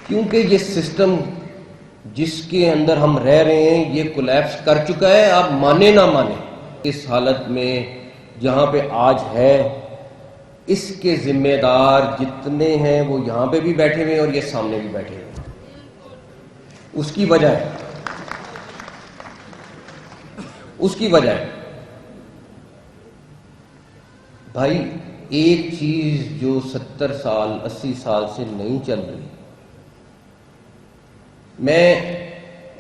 کیونکہ یہ سسٹم جس کے اندر ہم رہ رہے ہیں یہ کولیپس کر چکا ہے. آپ مانے نہ مانے اس حالت میں جہاں پہ آج ہے اس کے ذمہ دار جتنے ہیں وہ یہاں پہ بھی بیٹھے ہوئے ہیں اور یہ سامنے بھی بیٹھے ہوئے ہیں. اس کی وجہ ہے بھائی ایک چیز جو 70 سال 80 سال سے نہیں چل رہی. میں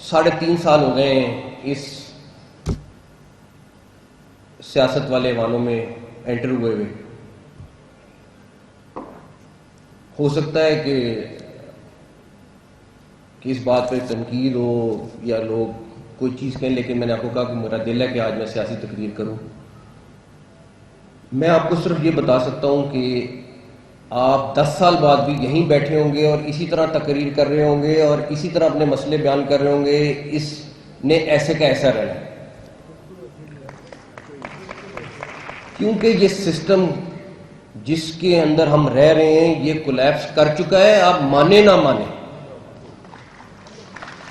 3.5 سال ہو گئے ہیں اس سیاست والے وانوں میں انٹر ہوئے ہوئے. ہو سکتا ہے کہ اس بات پہ تنقید ہو یا لوگ کوئی چیز کہیں، لیکن میں نے آپ کو کہا کہ میرا دل ہے کہ آج میں سیاسی تقریر کروں. میں آپ کو صرف یہ بتا سکتا ہوں کہ آپ 10 سال بعد بھی یہیں بیٹھے ہوں گے اور اسی طرح تقریر کر رہے ہوں گے اور اسی طرح اپنے مسئلے بیان کر رہے ہوں گے. اس نے ایسے کا ایسا رہنا، کیونکہ یہ سسٹم جس کے اندر ہم رہ رہے ہیں یہ کولیپس کر چکا ہے. آپ مانے نہ مانے،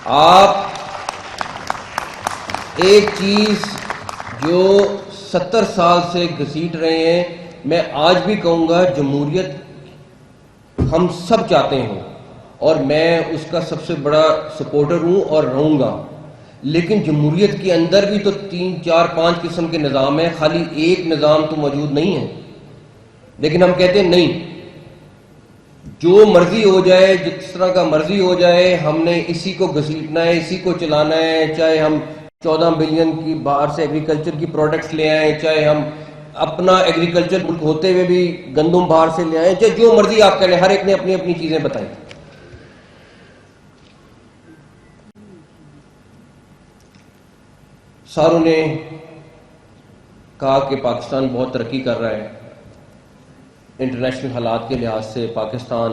آپ ایک چیز جو 70 سال سے گھسیٹ رہے ہیں، میں آج بھی کہوں گا جمہوریت ہم سب چاہتے ہیں اور میں اس کا سب سے بڑا سپورٹر ہوں اور رہوں گا. لیکن جمہوریت کے اندر بھی تو 3 4 5 قسم کے نظام ہیں، خالی ایک نظام تو موجود نہیں ہے. لیکن ہم کہتے ہیں نہیں، جو مرضی ہو جائے، جس طرح کا مرضی ہو جائے، ہم نے اسی کو گھسیٹنا ہے، اسی کو چلانا ہے. چاہے ہم 14 بلین کی باہر سے ایگریکلچر کی پروڈکٹس لے آئیں، چاہے ہم اپنا ایگریکلچر ملک ہوتے ہوئے بھی گندم باہر سے لے آئیں، چاہے جو مرضی آپ کہہ لیں. ہر ایک نے اپنی اپنی چیزیں بتائیں. ساروں نے کہا کہ پاکستان بہت ترقی کر رہا ہے. انٹرنیشنل حالات کے لحاظ سے پاکستان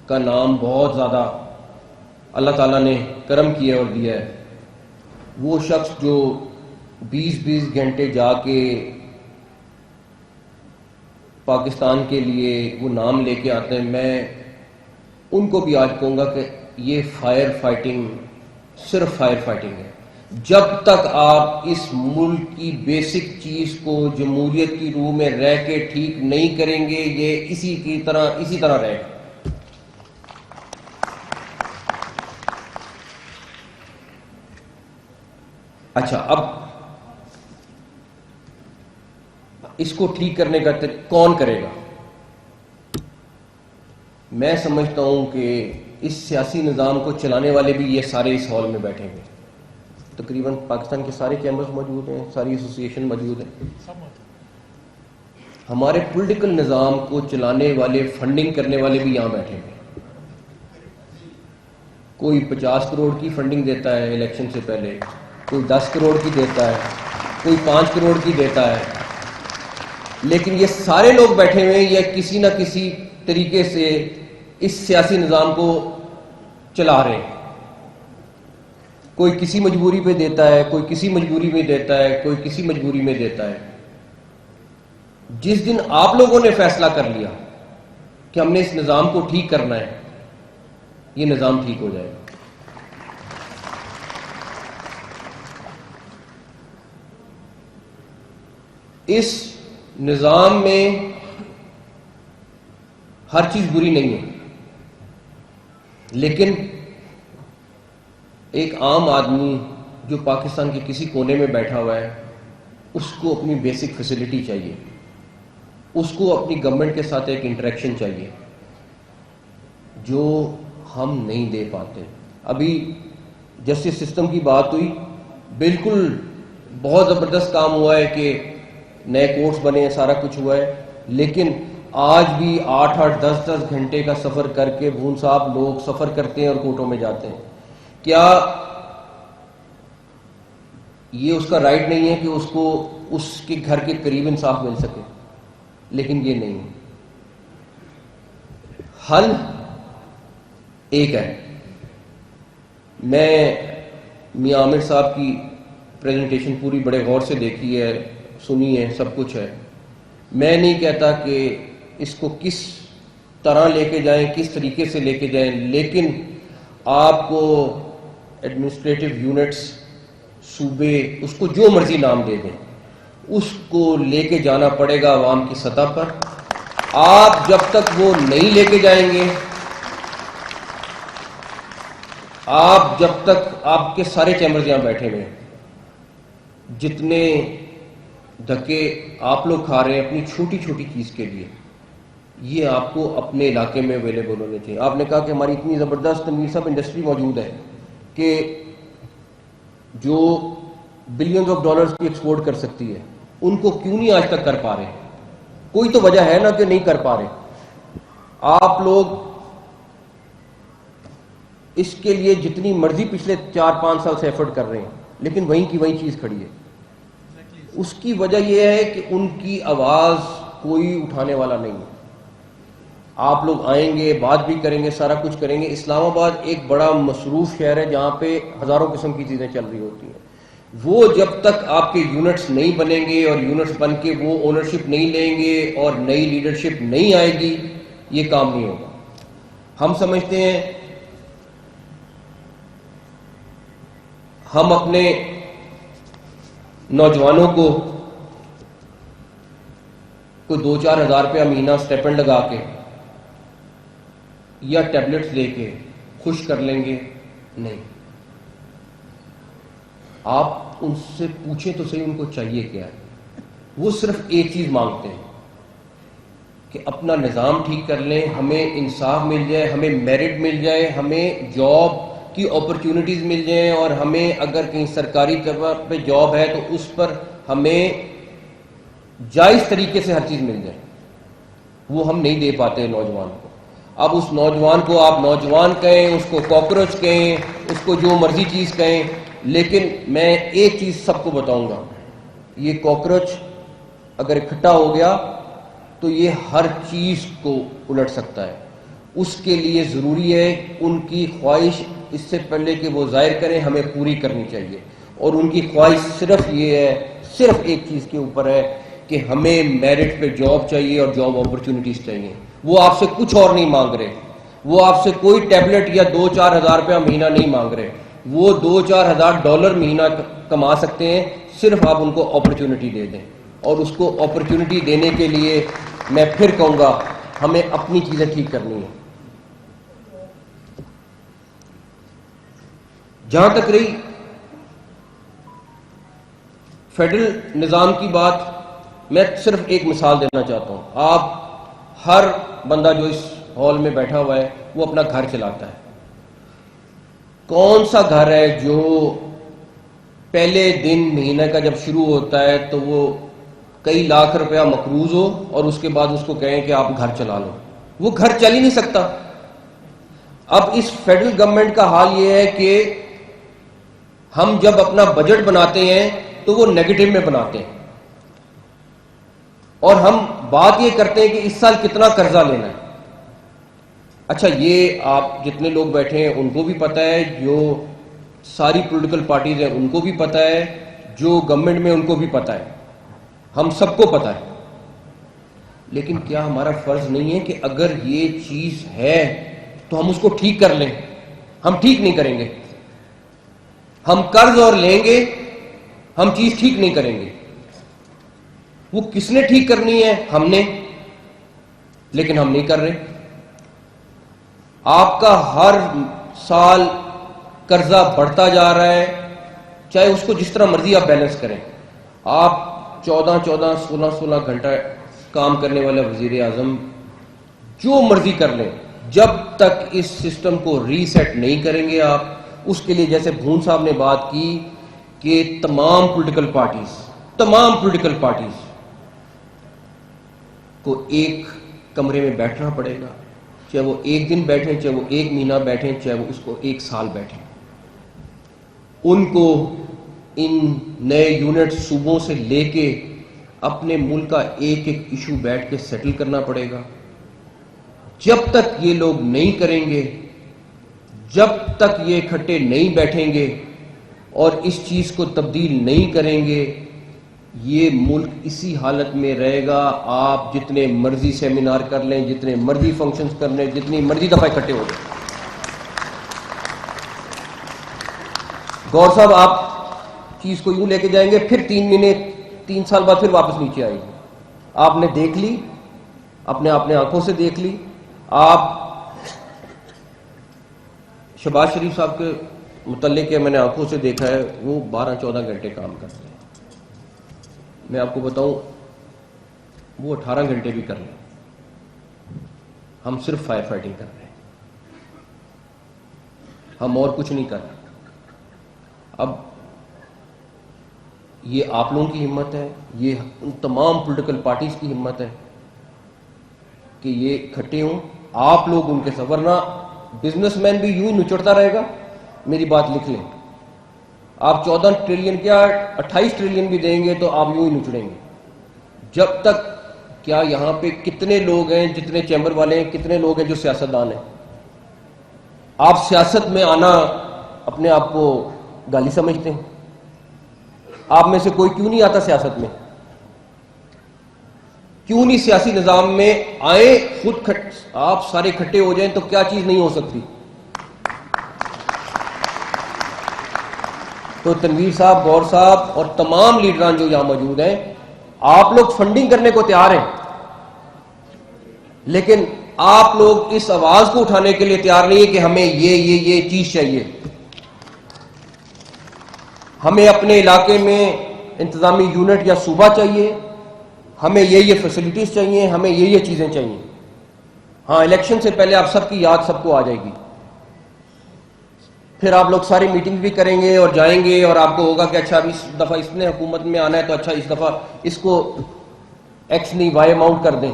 کا نام بہت زیادہ اللہ تعالیٰ نے کرم کیا اور دیا ہے. وہ شخص جو 20 گھنٹے جا کے پاکستان کے لیے وہ نام لے کے آتے ہیں، میں ان کو بھی آج کہوں گا کہ یہ فائر فائٹنگ صرف فائر فائٹنگ ہے. جب تک آپ اس ملک کی بیسک چیز کو جمہوریت کی روح میں رہ کے ٹھیک نہیں کریں گے، یہ اسی طرح رہے گا. اچھا، اب اس کو ٹھیک کرنے کا کون کرے گا؟ میں سمجھتا ہوں کہ اس سیاسی نظام کو چلانے والے بھی یہ سارے اس ہال میں بیٹھے ہیں. تقریباً پاکستان کے سارے چیمبرز موجود ہیں، ساری ایسوسیشن موجود ہیں. ہمارے پولیٹیکل نظام کو چلانے والے، فنڈنگ کرنے والے بھی یہاں بیٹھے ہیں. کوئی 50 کروڑ کی فنڈنگ دیتا ہے الیکشن سے پہلے، کوئی 10 کروڑ کی دیتا ہے، کوئی 5 کروڑ کی دیتا ہے. لیکن یہ سارے لوگ بیٹھے ہوئے ہیں، یہ کسی نہ کسی طریقے سے اس سیاسی نظام کو چلا رہے ہیں. کوئی کسی مجبوری پہ دیتا ہے، کوئی کسی مجبوری میں دیتا ہے، کوئی کسی مجبوری میں دیتا ہے. جس دن آپ لوگوں نے فیصلہ کر لیا کہ ہم نے اس نظام کو ٹھیک کرنا ہے، یہ نظام ٹھیک ہو جائے گا. اس نظام میں ہر چیز بری نہیں ہے، لیکن ایک عام آدمی جو پاکستان کے کسی کونے میں بیٹھا ہوا ہے، اس کو اپنی بیسک فیسلٹی چاہیے، اس کو اپنی گورنمنٹ کے ساتھ ایک انٹریکشن چاہیے، جو ہم نہیں دے پاتے. ابھی جسٹس سسٹم کی بات ہوئی، بالکل بہت زبردست کام ہوا ہے کہ نئے کورٹس بنے ہیں، سارا کچھ ہوا ہے. لیکن آج بھی 8 10 گھنٹے کا سفر کر کے بھون صاحب لوگ سفر کرتے ہیں اور کورٹوں میں جاتے ہیں. کیا یہ اس کا رائٹ نہیں ہے کہ اس کو اس کے گھر کے قریب انصاف مل سکے؟ لیکن یہ نہیں ہے. حل ایک ہے. میں میاں عامر صاحب کی پریزنٹیشن پوری بڑے غور سے دیکھی ہے، سنی ہے، سب کچھ ہے. میں نہیں کہتا کہ اس کو کس طرح لے کے جائیں، کس طریقے سے لے کے جائیں، لیکن آپ کو ایڈمنسٹریٹو یونٹس، صوبے، اس کو جو مرضی نام دے دیں، اس کو لے کے جانا پڑے گا عوام کی سطح پر. آپ جب تک وہ نہیں لے کے جائیں گے، آپ جب تک آپ کے سارے چیمبرز یہاں بیٹھے ہوئے ہیں، جتنے دھکے آپ لوگ کھا رہے ہیں اپنی چھوٹی چھوٹی چیز کے لیے، یہ آپ کو اپنے علاقے میں اویلیبل ہونے چاہیے. آپ نے کہا کہ ہماری اتنی زبردست تنویر صاحب انڈسٹری موجود ہے کہ جو بلینز آف ڈالرز کی ایکسپورٹ کر سکتی ہے، ان کو کیوں نہیں آج تک کر پا رہے؟ کوئی تو وجہ ہے نا کہ نہیں کر پا رہے. آپ لوگ اس کے لیے جتنی مرضی پچھلے 4-5 سال سے ایفرٹ کر رہے ہیں، لیکن وہیں کی وہیں چیز کھڑی ہے. اس کی وجہ یہ ہے کہ ان کی آواز کوئی اٹھانے والا نہیں ہے. آپ لوگ آئیں گے، بات بھی کریں گے، سارا کچھ کریں گے. اسلام آباد ایک بڑا مصروف شہر ہے جہاں پہ ہزاروں قسم کی چیزیں چل رہی ہوتی ہیں. وہ جب تک آپ کے یونٹس نہیں بنیں گے اور یونٹس بن کے وہ اونرشپ نہیں لیں گے اور نئی لیڈرشپ نہیں آئے گی، یہ کام نہیں ہوگا. ہم سمجھتے ہیں ہم اپنے نوجوانوں کو کوئی 2-4 ہزار روپیہ مہینہ اسٹیپنڈ لگا کے یا ٹیبلٹس لے کے خوش کر لیں گے. نہیں، آپ ان سے پوچھیں تو صحیح ان کو چاہیے کیا ہے. وہ صرف ایک چیز مانگتے ہیں کہ اپنا نظام ٹھیک کر لیں، ہمیں انصاف مل جائے، ہمیں میرٹ مل جائے، ہمیں جاب کی اپرچونٹیز مل جائیں، اور ہمیں اگر کہیں سرکاری جگہ پہ جاب ہے تو اس پر ہمیں جائز طریقے سے ہر چیز مل جائے. وہ ہم نہیں دے پاتے نوجوان کو. اب اس نوجوان کو آپ نوجوان کہیں، اس کو کاکروچ کہیں، اس کو جو مرضی چیز کہیں، لیکن میں ایک چیز سب کو بتاؤں گا، یہ کاکروچ اگر اکٹھا ہو گیا تو یہ ہر چیز کو الٹ سکتا ہے. اس کے لیے ضروری ہے ان کی خواہش اس سے پہلے کہ وہ ظاہر کریں ہمیں پوری کرنی چاہیے. اور ان کی خواہش صرف یہ ہے، صرف ایک چیز کے اوپر ہے کہ ہمیں میرٹ پہ جاب چاہیے اور جاب اپرچونٹیز چاہیے. وہ آپ سے کچھ اور نہیں مانگ رہے. وہ آپ سے کوئی ٹیبلٹ یا 2-4 ہزار روپیہ مہینہ نہیں مانگ رہے. وہ 2-4 ہزار ڈالر مہینہ کما سکتے ہیں، صرف آپ ان کو اپرچونٹی دے دیں. اور اس کو اپرچونٹی دینے کے لیے میں پھر کہوں گا ہمیں اپنی چیزیں ٹھیک کرنی ہیں. جہاں تک رہی فیڈرل نظام کی بات، میں صرف ایک مثال دینا چاہتا ہوں. آپ ہر بندہ جو اس ہال میں بیٹھا ہوا ہے وہ اپنا گھر چلاتا ہے. کون سا گھر ہے جو پہلے دن مہینے کا جب شروع ہوتا ہے تو وہ کئی لاکھ روپیہ مقروض ہو اور اس کے بعد اس کو کہیں کہ آپ گھر چلا لو؟ وہ گھر چل ہی نہیں سکتا. اب اس فیڈرل گورنمنٹ کا حال یہ ہے کہ ہم جب اپنا بجٹ بناتے ہیں تو وہ نیگیٹو میں بناتے ہیں، اور ہم بات یہ کرتے ہیں کہ اس سال کتنا قرضہ لینا ہے. اچھا، یہ آپ جتنے لوگ بیٹھے ہیں ان کو بھی پتہ ہے، جو ساری پولیٹیکل پارٹیز ہیں ان کو بھی پتہ ہے، جو گورنمنٹ میں ان کو بھی پتہ ہے، ہم سب کو پتہ ہے. لیکن کیا ہمارا فرض نہیں ہے کہ اگر یہ چیز ہے تو ہم اس کو ٹھیک کر لیں؟ ہم ٹھیک نہیں کریں گے. ہم قرض اور لیں گے، ہم چیز ٹھیک نہیں کریں گے. وہ کس نے ٹھیک کرنی ہے؟ ہم نے، لیکن ہم نہیں کر رہے. آپ کا ہر سال قرضہ بڑھتا جا رہا ہے، چاہے اس کو جس طرح مرضی آپ بیلنس کریں. آپ 14 16 گھنٹہ کام کرنے والے وزیر اعظم جو مرضی کر لیں، جب تک اس سسٹم کو ری سیٹ نہیں کریں گے آپ، اس کے لیے جیسے بھون صاحب نے بات کی کہ تمام پولیٹیکل پارٹیز کو ایک کمرے میں بیٹھنا پڑے گا، چاہے وہ ایک دن بیٹھیں، چاہے وہ ایک مہینہ بیٹھیں، چاہے وہ اس کو 1 سال بیٹھیں. ان کو ان نئے یونٹ صوبوں سے لے کے اپنے ملک کا ایک ایک ایشو بیٹھ کے سیٹل کرنا پڑے گا. جب تک یہ لوگ نہیں کریں گے، جب تک یہ اکٹھے نہیں بیٹھیں گے اور اس چیز کو تبدیل نہیں کریں گے، یہ ملک اسی حالت میں رہے گا. آپ جتنے مرضی سیمینار کر لیں, جتنے مرضی فنکشنز کر لیں, جتنی مرضی دفعہ اکٹھے ہو جائیں. گور صاحب آپ چیز کو یوں لے کے جائیں گے, پھر 3 مہینے 3 سال بعد پھر واپس نیچے آئے گی. آپ نے دیکھ لی, اپنے آنکھوں سے دیکھ لی. آپ شہباز شریف صاحب کے متعلق میں نے آنکھوں سے دیکھا ہے, وہ 12-14 گھنٹے کام کرتے ہیں. میں آپ کو بتاؤں وہ 18 گھنٹے بھی کر لیں, ہم صرف فائر فائٹنگ کر رہے ہیں, ہم اور کچھ نہیں کر رہے. اب یہ آپ لوگوں کی ہمت ہے, یہ ان تمام پولیٹیکل پارٹیز کی ہمت ہے کہ یہ اکٹھے ہوں. آپ لوگ ان کے ساتھ, ورنہ بزنس مین بھی یوں ہی نچڑتا رہے گا. میری بات لکھ لیں, آپ 14 ٹریلین کیا 28 ٹریلین بھی دیں گے تو آپ یوں ہی نچڑیں گے. جب تک, کیا یہاں پہ کتنے لوگ ہیں, جتنے چیمبر والے ہیں, کتنے لوگ ہیں جو سیاستدان ہیں؟ آپ سیاست میں آنا اپنے آپ کو گالی سمجھتے ہیں؟ آپ میں سے کوئی کیوں نہیں آتا سیاست میں؟ کیوں نہیں سیاسی نظام میں آئے؟ خود آپ سارے اکٹھے ہو جائیں تو کیا چیز نہیں ہو سکتی. تو تنویر صاحب, گور صاحب اور تمام لیڈران جو یہاں موجود ہیں, آپ لوگ فنڈنگ کرنے کو تیار ہیں, لیکن آپ لوگ اس آواز کو اٹھانے کے لیے تیار نہیں ہے کہ ہمیں یہ چیز چاہیے. ہمیں اپنے علاقے میں انتظامی یونٹ یا صوبہ چاہیے, ہمیں یہ فیسلٹیز چاہیے, ہمیں یہ چیزیں چاہیے. ہاں, الیکشن سے پہلے آپ سب کی یاد سب کو آ جائے گی. پھر آپ لوگ ساری میٹنگ بھی کریں گے اور جائیں گے, اور آپ کو ہوگا کہ اچھا اب اس دفعہ اس نے حکومت میں آنا ہے تو اچھا اس دفعہ اس کو ایکس نہیں وائی ماؤنٹ کر دیں.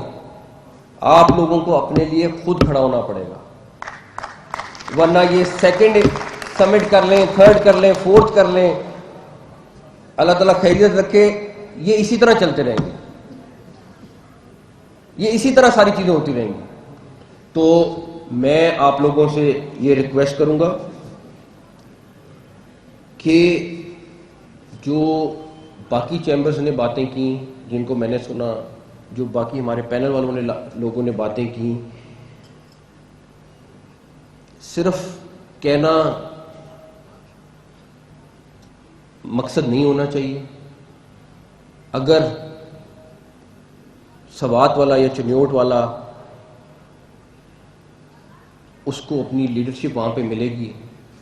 آپ لوگوں کو اپنے لیے خود کھڑا ہونا پڑے گا, ورنہ یہ سیکنڈ سمٹ کر لیں, تھرڈ کر لیں, فورتھ کر لیں, اللہ تعالیٰ خیریت رکھے, یہ اسی طرح چلتے رہیں گے, یہ اسی طرح ساری چیزیں ہوتی رہیں گی. تو میں آپ لوگوں سے یہ ریکویسٹ کروں گا کہ جو باقی چیمبرز نے باتیں کی, جن کو میں نے سنا, جو باقی ہمارے پینل والوں نے لوگوں نے باتیں کی, صرف کہنا مقصد نہیں ہونا چاہیے. اگر سوات والا یا چنیوٹ والا اس کو اپنی لیڈرشپ وہاں پہ ملے گی,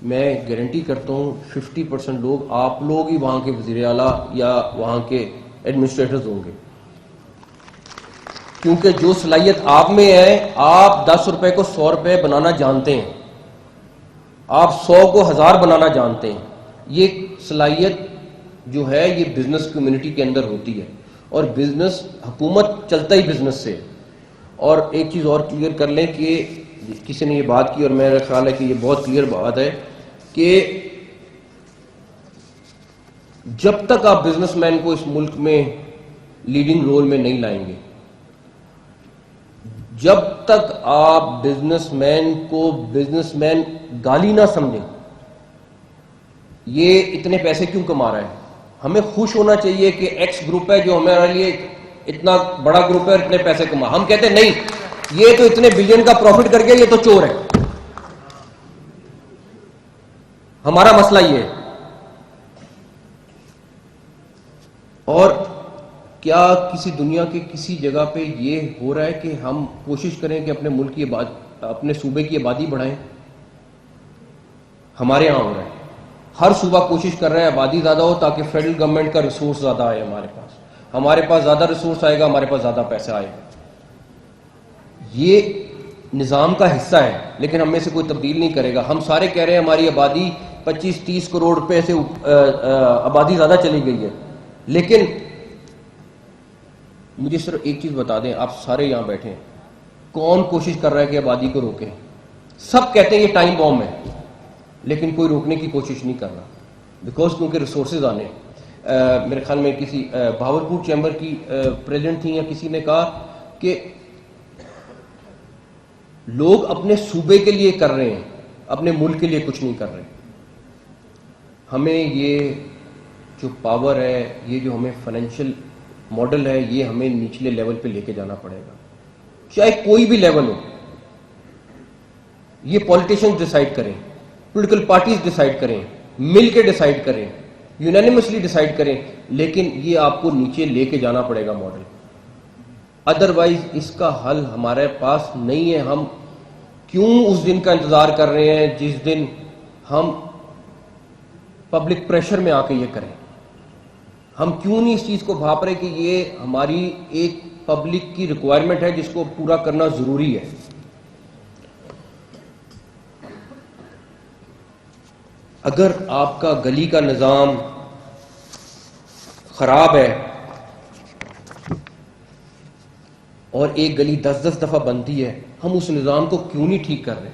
میں گارنٹی کرتا ہوں 50% لوگ آپ لوگ ہی وہاں کے وزیر اعلیٰ یا وہاں کے ایڈمنسٹریٹرز ہوں گے. کیونکہ جو صلاحیت آپ میں ہے, آپ 10 روپے کو 100 روپے بنانا جانتے ہیں, آپ 100 کو 1000 بنانا جانتے ہیں. یہ صلاحیت جو ہے یہ بزنس کمیونٹی کے اندر ہوتی ہے, اور بزنس, حکومت چلتا ہی بزنس سے. اور ایک چیز اور کلیئر کر لیں کہ کسی نے یہ بات کی, اور میرا خیال ہے کہ یہ بہت کلیئر بات ہے, کہ جب تک آپ بزنس مین کو اس ملک میں لیڈنگ رول میں نہیں لائیں گے, جب تک آپ بزنس مین کو بزنس مین گالی نہ سمجھیں, یہ اتنے پیسے کیوں کما رہا ہے, ہمیں خوش ہونا چاہیے کہ ایکس گروپ ہے جو ہمارے لیے اتنا بڑا گروپ ہے اور اتنے پیسے کما. ہم کہتے ہیں نہیں, یہ تو اتنے بلین کا پروفٹ کر گیا, یہ تو چور ہے. ہمارا مسئلہ یہ ہے. اور کیا کسی دنیا کے کسی جگہ پہ یہ ہو رہا ہے کہ ہم کوشش کریں کہ اپنے ملک کی اپنے صوبے کی آبادی بڑھائیں؟ ہمارے یہاں ہو رہا ہے. ہر صوبہ کوشش کر رہا ہے آبادی زیادہ ہو تاکہ فیڈرل گورنمنٹ کا ریسورس زیادہ آئے ہمارے پاس زیادہ ریسورس آئے گا, ہمارے پاس زیادہ پیسہ آئے گا. یہ نظام کا حصہ ہے, لیکن ہم میں سے کوئی تبدیل نہیں کرے گا. ہم سارے کہہ رہے ہیں ہماری آبادی 25-30 کروڑ روپے سے آبادی زیادہ چلی گئی ہے, لیکن مجھے صرف ایک چیز بتا دیں, آپ سارے یہاں بیٹھے ہیں, کون کوشش کر رہا ہے کہ آبادی کو روکیں؟ سب کہتے ہیں یہ ٹائم بام ہے, لیکن کوئی روکنے کی کوشش نہیں کر رہا, بیکاز کیونکہ ریسورسز آنے. میرے خیال میں کسی بھاولپور چیمبر کی پریزیڈنٹ تھیں, یا کسی نے کہا کہ لوگ اپنے صوبے کے لیے کر رہے ہیں, اپنے ملک کے لیے کچھ نہیں کر رہے. ہمیں یہ جو پاور ہے، یہ جو ہمیں فائنینشیل ماڈل ہے، یہ ہمیں نچلے لیول پہ لے کے جانا پڑے گا، چاہے کوئی بھی لیول ہو. یہ پولیٹیشنز ڈیسائیڈ کریں، پولیٹیکل پارٹیز ڈیسائیڈ کریں، مل کے ڈیسائیڈ کریں، یونینیمسلی ڈیسائیڈ کریں، لیکن یہ آپ کو نیچے لے کے جانا پڑے گا ماڈل. ادروائز اس کا حل ہمارے پاس نہیں ہے. ہم کیوں اس دن کا انتظار کر رہے ہیں جس دن ہم پبلک پریشر میں آ کے یہ کریں؟ ہم کیوں نہیں اس چیز کو بھاپ رہے کہ یہ ہماری ایک پبلک کی ریکوائرمنٹ ہے جس کو پورا کرنا ضروری ہے؟ اگر آپ کا گلی کا نظام خراب ہے اور ایک گلی 10 دفعہ بنتی ہے، ہم اس نظام کو کیوں نہیں ٹھیک کر رہے؟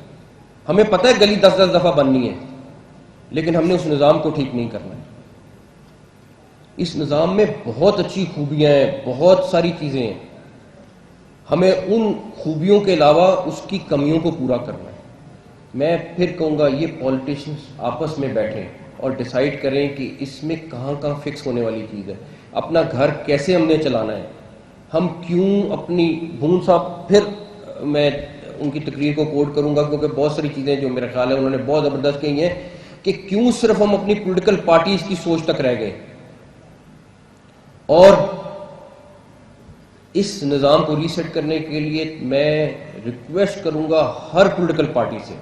ہمیں پتہ ہے گلی 10 دفعہ بننی ہے، لیکن ہم نے اس نظام کو ٹھیک نہیں کرنا ہے. اس نظام میں بہت اچھی خوبیاں ہیں، بہت ساری چیزیں ہیں، ہمیں ان خوبیوں کے علاوہ اس کی کمیوں کو پورا کرنا ہے. میں پھر کہوں گا یہ پولیٹیشنز آپس میں بیٹھیں اور ڈیسائیڈ کریں کہ اس میں کہاں کہاں فکس ہونے والی چیز ہے، اپنا گھر کیسے ہم نے چلانا ہے. ہم کیوں اپنی بھون صاحب، پھر میں ان کی تقریر کو کوٹ کروں گا کیونکہ بہت ساری چیزیں جو میرا خیال ہے انہوں نے بہت زبردست کہی ہیں، کہ کیوں صرف ہم اپنی پولیٹیکل پارٹیز کی سوچ تک رہ گئے. اور اس نظام کو ریسیٹ کرنے کے لیے میں ریکویسٹ کروں گا ہر پولیٹیکل پارٹی سے،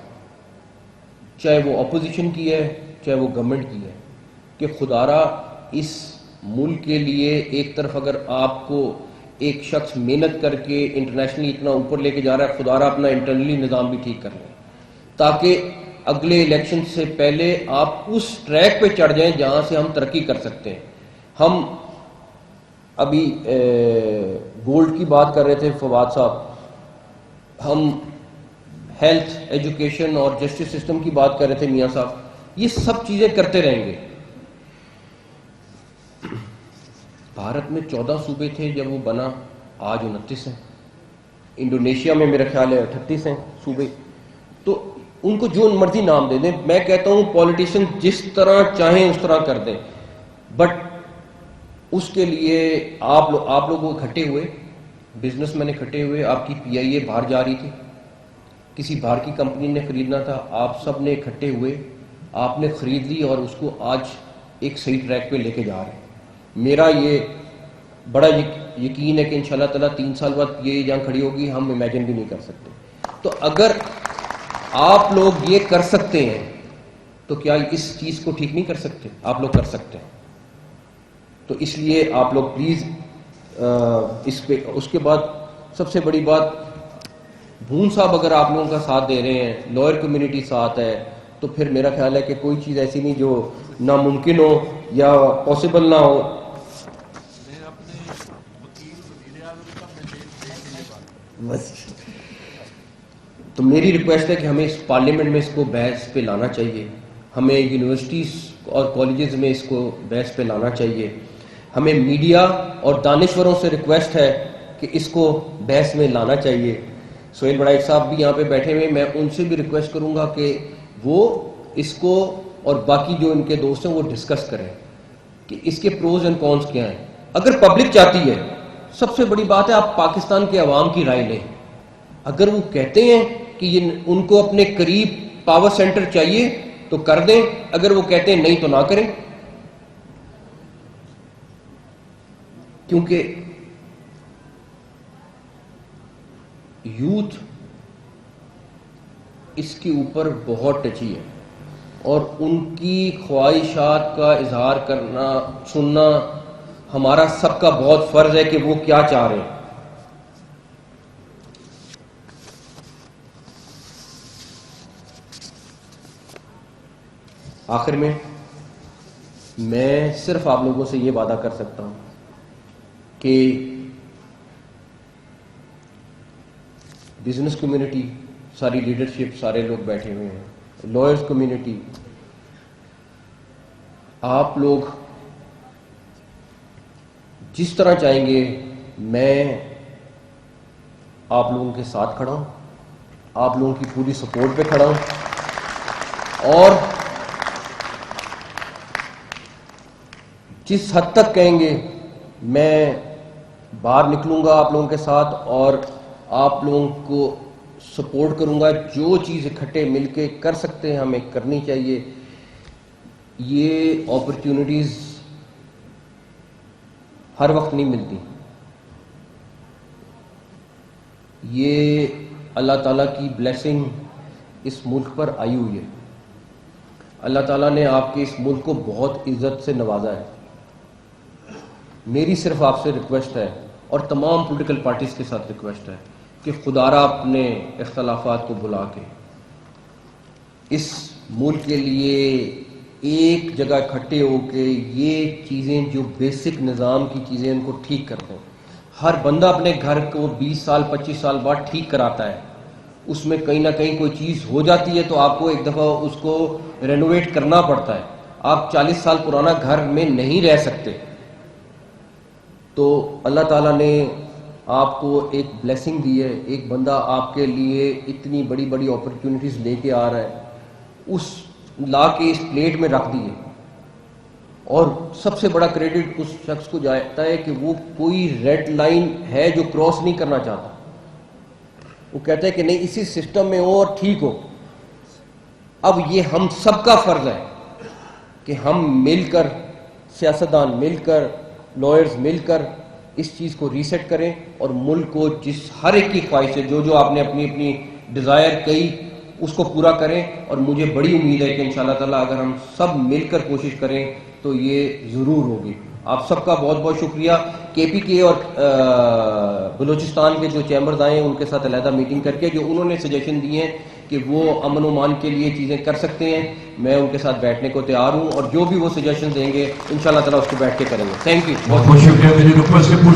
چاہے وہ اپوزیشن کی ہے چاہے وہ گورنمنٹ کی ہے، کہ خدارا اس ملک کے لیے ایک طرف اگر آپ کو ایک شخص محنت کر کے انٹرنیشنلی اتنا اوپر لے کے جا رہا ہے، خدارا اپنا انٹرنلی نظام بھی ٹھیک کر لیں تاکہ اگلے الیکشن سے پہلے آپ اس ٹریک پہ چڑھ جائیں جہاں سے ہم ترقی کر سکتے ہیں. ہم ابھی گولڈ کی بات کر رہے تھے فواد صاحب، ہم ہیلتھ، ایجوکیشن اور جسٹس سسٹم کی بات کر رہے تھے میاں صاحب. یہ سب چیزیں کرتے رہیں گے. بھارت میں 14 صوبے تھے جب وہ بنا، آج 29 ہیں. انڈونیشیا میں میرا خیال ہے 38 ہیں صوبے. تو ان کو جو مرضی نام دے دیں. میں کہتا ہوں پولیٹیشین جس طرح چاہیں اس طرح کر دیں، بٹ اس کے لیے آپ لوگ اکٹھے ہوئے، بزنس مین اکٹھے ہوئے. آپ کی پی آئی اے باہر جا رہی تھی، کسی باہر کی کمپنی نے خریدنا تھا، آپ سب نے اکٹھے ہوئے، آپ نے خرید لی اور اس کو آج ایک صحیح ٹریک پہ لے کے جا رہے ہیں. میرا یہ بڑا یقین ہے کہ انشاءاللہ تعالیٰ 3 سال بعد یہ جہاں کھڑی ہوگی ہم امیجن بھی نہیں کر سکتے. تو اگر آپ لوگ یہ کر سکتے ہیں تو کیا اس چیز کو ٹھیک نہیں کر سکتے؟ آپ لوگ کر سکتے ہیں. تو اس لیے آپ لوگ پلیز اس پہ. اس کے بعد سب سے بڑی بات، بھون صاحب اگر آپ لوگوں کا ساتھ دے رہے ہیں، لائر کمیونٹی ساتھ ہے، تو پھر میرا خیال ہے کہ کوئی چیز ایسی نہیں جو ناممکن ہو یا پاسبل نہ ہو. بس تو میری ریکویسٹ ہے کہ ہمیں اس پارلیمنٹ میں اس کو بحث پہ لانا چاہیے، ہمیں یونیورسٹیز اور کالجز میں اس کو بحث پہ لانا چاہیے. ہمیں میڈیا اور دانشوروں سے ریکویسٹ ہے کہ اس کو بحث میں لانا چاہیے. سہیل بڑائچ صاحب بھی یہاں پہ بیٹھے ہوئے، میں ان سے بھی ریکویسٹ کروں گا کہ وہ اس کو اور باقی جو ان کے دوست ہیں وہ ڈسکس کریں کہ اس کے پروز اینڈ کونس کیا ہیں. اگر پبلک چاہتی ہے، سب سے بڑی بات ہے آپ پاکستان کے عوام کی رائے لیں. اگر وہ کہتے ہیں کہ یہ ان کو اپنے قریب پاور سینٹر چاہیے تو کر دیں، اگر وہ کہتے ہیں نہیں تو نہ کریں. کیونکہ یوتھ اس کے اوپر بہت ٹچی ہے اور ان کی خواہشات کا اظہار کرنا، سننا ہمارا سب کا بہت فرض ہے کہ وہ کیا چاہ رہے ہیں. آخر میں صرف آپ لوگوں سے یہ وعدہ کر سکتا ہوں کہ بزنس کمیونٹی، ساری لیڈرشپ، سارے لوگ بیٹھے ہوئے ہیں، لائرز کمیونٹی، آپ لوگ جس طرح چاہیں گے میں آپ لوگوں کے ساتھ کھڑا ہوں، آپ لوگوں کی پوری سپورٹ پہ کھڑا ہوں. اور جس حد تک کہیں گے میں باہر نکلوں گا آپ لوگوں کے ساتھ اور آپ لوگوں کو سپورٹ کروں گا. جو چیز اکٹھے مل کے کر سکتے ہیں ہمیں کرنی چاہیے. یہ اپرچونٹیز ہر وقت نہیں ملتی. یہ اللہ تعالیٰ کی بلیسنگ اس ملک پر آئی ہوئی ہے. اللہ تعالیٰ نے آپ کے اس ملک کو بہت عزت سے نوازا ہے. میری صرف آپ سے ریکویسٹ ہے اور تمام پولیٹیکل پارٹیز کے ساتھ ریکویسٹ ہے کہ خدارا اپنے اختلافات کو بلا کے اس ملک کے لیے ایک جگہ اکٹھے ہو کے یہ چیزیں جو بیسک نظام کی چیزیں ان کو ٹھیک کرتے ہیں. ہر بندہ اپنے گھر کو 20 سال 25 سال بعد ٹھیک کراتا ہے. اس میں کہیں نہ کہیں کوئی چیز ہو جاتی ہے تو آپ کو ایک دفعہ اس کو رینوویٹ کرنا پڑتا ہے. آپ 40 سال پرانا گھر میں نہیں رہ سکتے. تو اللہ تعالیٰ نے آپ کو ایک بلیسنگ دی ہے. ایک بندہ آپ کے لیے اتنی بڑی بڑی اپرچونٹیز لے کے آ رہا ہے, اس لا کے اس پلیٹ میں رکھ دیے. اور سب سے بڑا کریڈٹ اس شخص کو جاتا ہے کہ وہ کوئی ریڈ لائن ہے جو کراس نہیں کرنا چاہتا. وہ کہتا ہے کہ نہیں اسی سسٹم میں ہو اور ٹھیک ہو. اب یہ ہم سب کا فرض ہے کہ ہم مل کر, سیاستدان مل کر, لائرز مل کر اس چیز کو ریسیٹ کریں اور ملک کو جس ہر ایک کی خواہش ہے جو آپ نے اپنی اپنی ڈیزائر کہی اس کو پورا کریں. اور مجھے بڑی امید ہے کہ انشاءاللہ تعالیٰ اگر ہم سب مل کر کوشش کریں تو یہ ضرور ہوگی. آپ سب کا بہت بہت شکریہ. کے پی کے اور بلوچستان کے جو چیمبرز آئے ہیں ان کے ساتھ علیحدہ میٹنگ کر کے جو انہوں نے سجیشن دیے ہیں کہ وہ امن و امان کے لیے چیزیں کر سکتے ہیں, میں ان کے ساتھ بیٹھنے کو تیار ہوں. اور جو بھی وہ سجیشن دیں گے انشاءاللہ تعالیٰ اس کو بیٹھ کے کریں گے. Thank you. بہت بہت شکریہ.